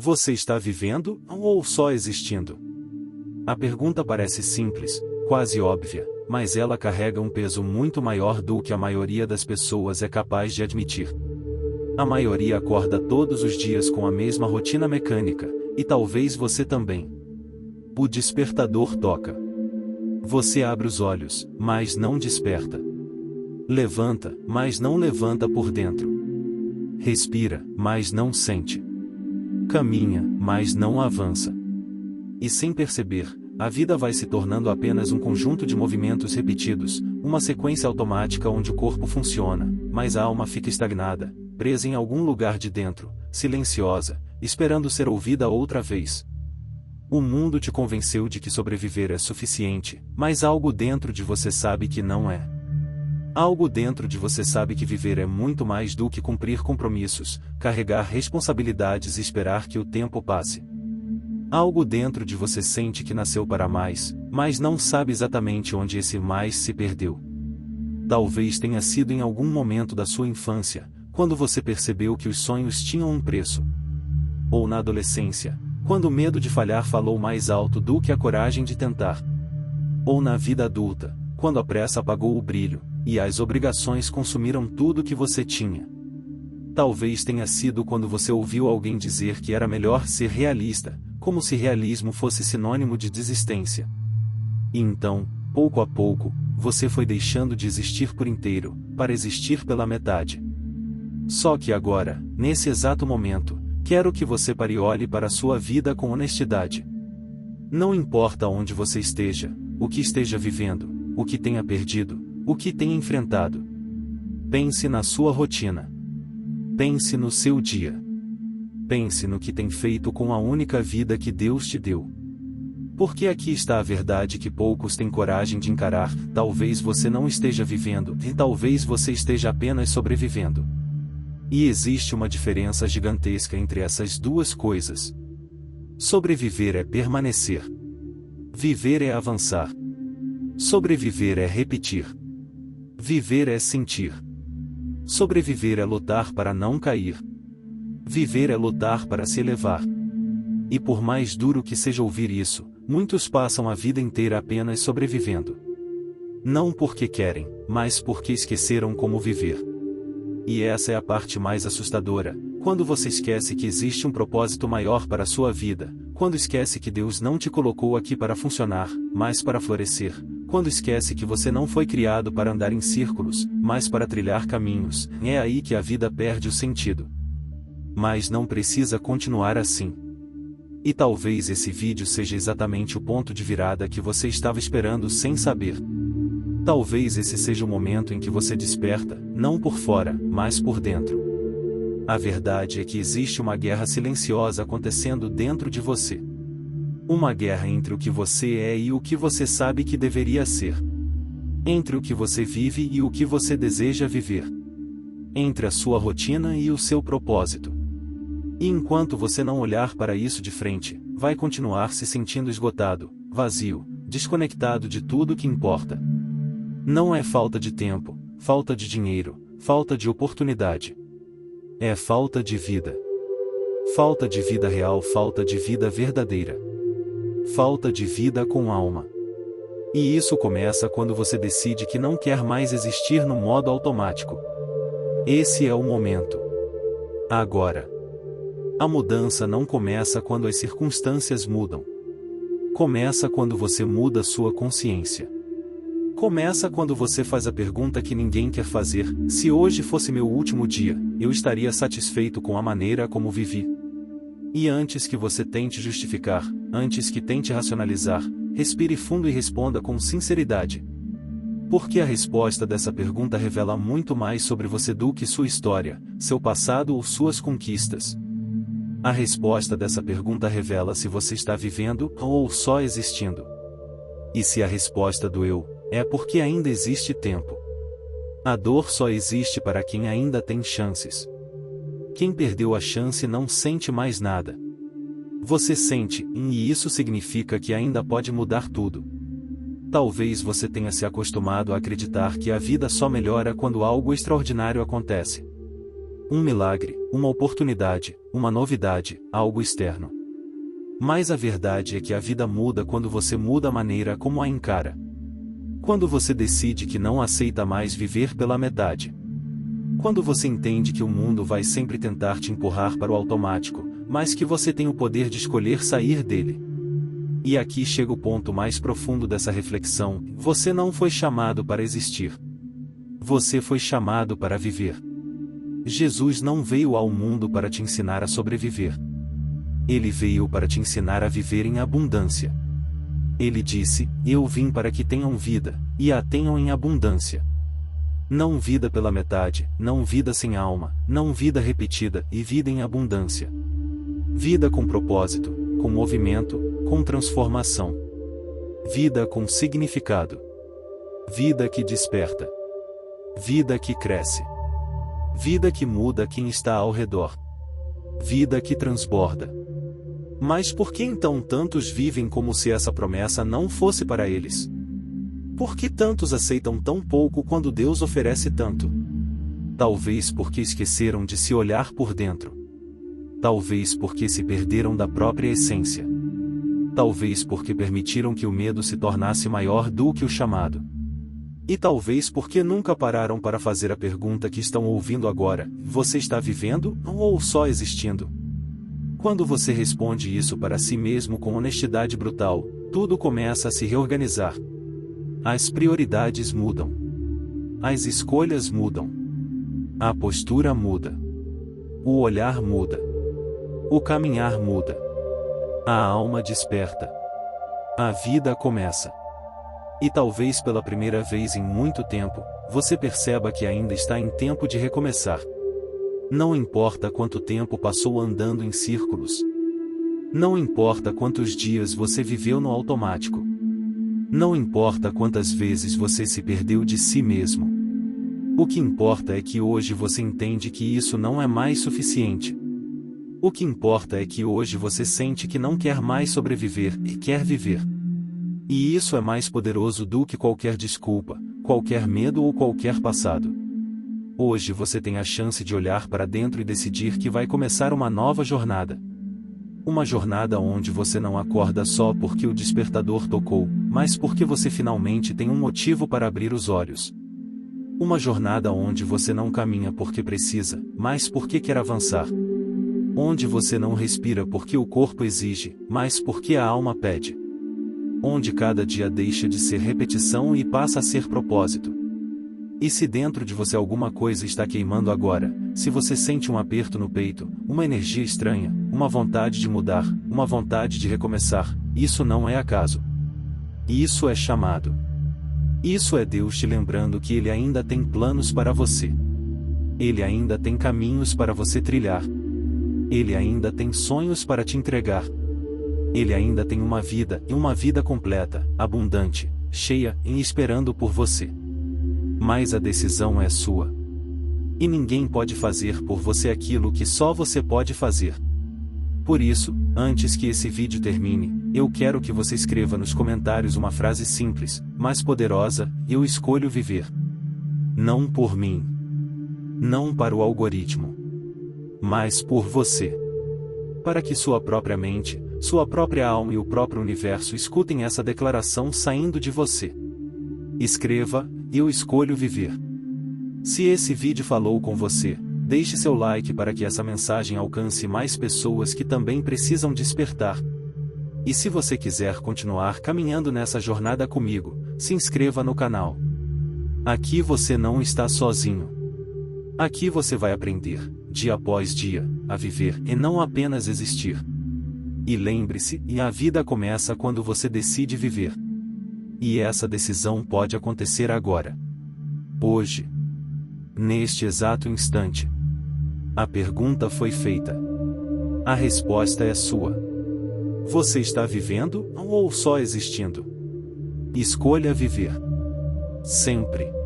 Você está vivendo ou só existindo? A pergunta parece simples, quase óbvia, mas ela carrega um peso muito maior do que a maioria das pessoas é capaz de admitir. A maioria acorda todos os dias com a mesma rotina mecânica, e talvez você também. O despertador toca. Você abre os olhos, mas não desperta. Levanta, mas não levanta por dentro. Respira, mas não sente. Caminha, mas não avança. E sem perceber, a vida vai se tornando apenas um conjunto de movimentos repetidos, uma sequência automática onde o corpo funciona, mas a alma fica estagnada, presa em algum lugar de dentro, silenciosa, esperando ser ouvida outra vez. O mundo te convenceu de que sobreviver é suficiente, mas algo dentro de você sabe que não é. Algo dentro de você sabe que viver é muito mais do que cumprir compromissos, carregar responsabilidades e esperar que o tempo passe. Algo dentro de você sente que nasceu para mais, mas não sabe exatamente onde esse mais se perdeu. Talvez tenha sido em algum momento da sua infância, quando você percebeu que os sonhos tinham um preço. Ou na adolescência, quando o medo de falhar falou mais alto do que a coragem de tentar. Ou na vida adulta, quando a pressa apagou o brilho, e as obrigações consumiram tudo que você tinha. Talvez tenha sido quando você ouviu alguém dizer que era melhor ser realista, como se realismo fosse sinônimo de desistência. E então, pouco a pouco, você foi deixando de existir por inteiro, para existir pela metade. Só que agora, nesse exato momento, quero que você pare e olhe para a sua vida com honestidade. Não importa onde você esteja, o que esteja vivendo, o que tenha perdido, o que tenha enfrentado. Pense na sua rotina. Pense no seu dia. Pense no que tem feito com a única vida que Deus te deu. Porque aqui está a verdade que poucos têm coragem de encarar: talvez você não esteja vivendo, e talvez você esteja apenas sobrevivendo. E existe uma diferença gigantesca entre essas duas coisas. Sobreviver é permanecer. Viver é avançar. Sobreviver é repetir. Viver é sentir. Sobreviver é lutar para não cair. Viver é lutar para se elevar. E por mais duro que seja ouvir isso, muitos passam a vida inteira apenas sobrevivendo. Não porque querem, mas porque esqueceram como viver. E essa é a parte mais assustadora, quando você esquece que existe um propósito maior para a sua vida, quando esquece que Deus não te colocou aqui para funcionar, mas para florescer, quando esquece que você não foi criado para andar em círculos, mas para trilhar caminhos, é aí que a vida perde o sentido. Mas não precisa continuar assim. E talvez esse vídeo seja exatamente o ponto de virada que você estava esperando sem saber. Talvez esse seja o momento em que você desperta, não por fora, mas por dentro. A verdade é que existe uma guerra silenciosa acontecendo dentro de você. Uma guerra entre o que você é e o que você sabe que deveria ser. Entre o que você vive e o que você deseja viver. Entre a sua rotina e o seu propósito. E enquanto você não olhar para isso de frente, vai continuar se sentindo esgotado, vazio, desconectado de tudo que importa. Não é falta de tempo, falta de dinheiro, falta de oportunidade. É falta de vida. Falta de vida real, falta de vida verdadeira. Falta de vida com alma. E isso começa quando você decide que não quer mais existir no modo automático. Esse é o momento. Agora. A mudança não começa quando as circunstâncias mudam. Começa quando você muda sua consciência. Começa quando você faz a pergunta que ninguém quer fazer: se hoje fosse meu último dia, eu estaria satisfeito com a maneira como vivi? E antes que você tente justificar, antes que tente racionalizar, respire fundo e responda com sinceridade. Porque a resposta dessa pergunta revela muito mais sobre você do que sua história, seu passado ou suas conquistas. A resposta dessa pergunta revela se você está vivendo ou só existindo. E se a resposta doeu, é porque ainda existe tempo. A dor só existe para quem ainda tem chances. Quem perdeu a chance não sente mais nada. Você sente, e isso significa que ainda pode mudar tudo. Talvez você tenha se acostumado a acreditar que a vida só melhora quando algo extraordinário acontece. um milagre, uma oportunidade, uma novidade, algo externo. Mas a verdade é que a vida muda quando você muda a maneira como a encara. Quando você decide que não aceita mais viver pela metade. Quando você entende que o mundo vai sempre tentar te empurrar para o automático, mas que você tem o poder de escolher sair dele. E aqui chega o ponto mais profundo dessa reflexão: você não foi chamado para existir. Você foi chamado para viver. Jesus não veio ao mundo para te ensinar a sobreviver. Ele veio para te ensinar a viver em abundância. Ele disse: eu vim para que tenham vida, e a tenham em abundância. Não vida pela metade, não vida sem alma, não vida repetida, e vida em abundância. Vida com propósito, com movimento, com transformação. Vida com significado. Vida que desperta. Vida que cresce. Vida que muda quem está ao redor. Vida que transborda. Mas por que então tantos vivem como se essa promessa não fosse para eles? Por que tantos aceitam tão pouco quando Deus oferece tanto? Talvez porque esqueceram de se olhar por dentro. Talvez porque se perderam da própria essência. Talvez porque permitiram que o medo se tornasse maior do que o chamado. E talvez porque nunca pararam para fazer a pergunta que estão ouvindo agora: você está vivendo ou só existindo? Quando você responde isso para si mesmo com honestidade brutal, tudo começa a se reorganizar. As prioridades mudam. As escolhas mudam. A postura muda. O olhar muda. O caminhar muda. A alma desperta. A vida começa. E talvez pela primeira vez em muito tempo, você perceba que ainda está em tempo de recomeçar. Não importa quanto tempo passou andando em círculos. Não importa quantos dias você viveu no automático. Não importa quantas vezes você se perdeu de si mesmo. O que importa é que hoje você entende que isso não é mais suficiente. O que importa é que hoje você sente que não quer mais sobreviver e quer viver. E isso é mais poderoso do que qualquer desculpa, qualquer medo ou qualquer passado. Hoje você tem a chance de olhar para dentro e decidir que vai começar uma nova jornada. Uma jornada onde você não acorda só porque o despertador tocou, mas porque você finalmente tem um motivo para abrir os olhos. Uma jornada onde você não caminha porque precisa, mas porque quer avançar. Onde você não respira porque o corpo exige, mas porque a alma pede. Onde cada dia deixa de ser repetição e passa a ser propósito. E se dentro de você alguma coisa está queimando agora, se você sente um aperto no peito, uma energia estranha, uma vontade de mudar, uma vontade de recomeçar, isso não é acaso. Isso é chamado. Isso é Deus te lembrando que Ele ainda tem planos para você. Ele ainda tem caminhos para você trilhar. Ele ainda tem sonhos para te entregar. Ele ainda tem uma vida, e uma vida completa, abundante, cheia, e esperando por você. Mas a decisão é sua. E ninguém pode fazer por você aquilo que só você pode fazer. Por isso, antes que esse vídeo termine, eu quero que você escreva nos comentários uma frase simples, mas poderosa: eu escolho viver. Não por mim. Não para o algoritmo. Mas por você. Para que sua própria mente, sua própria alma e o próprio universo escutem essa declaração saindo de você. Escreva: eu escolho viver. Se esse vídeo falou com você, deixe seu like para que essa mensagem alcance mais pessoas que também precisam despertar. E se você quiser continuar caminhando nessa jornada comigo, se inscreva no canal. Aqui você não está sozinho. Aqui você vai aprender, dia após dia, a viver e não apenas existir. E lembre-se, a vida começa quando você decide viver. E essa decisão pode acontecer agora. Hoje. Neste exato instante. A pergunta foi feita. A resposta é sua. Você está vivendo ou só existindo? Escolha viver. Sempre.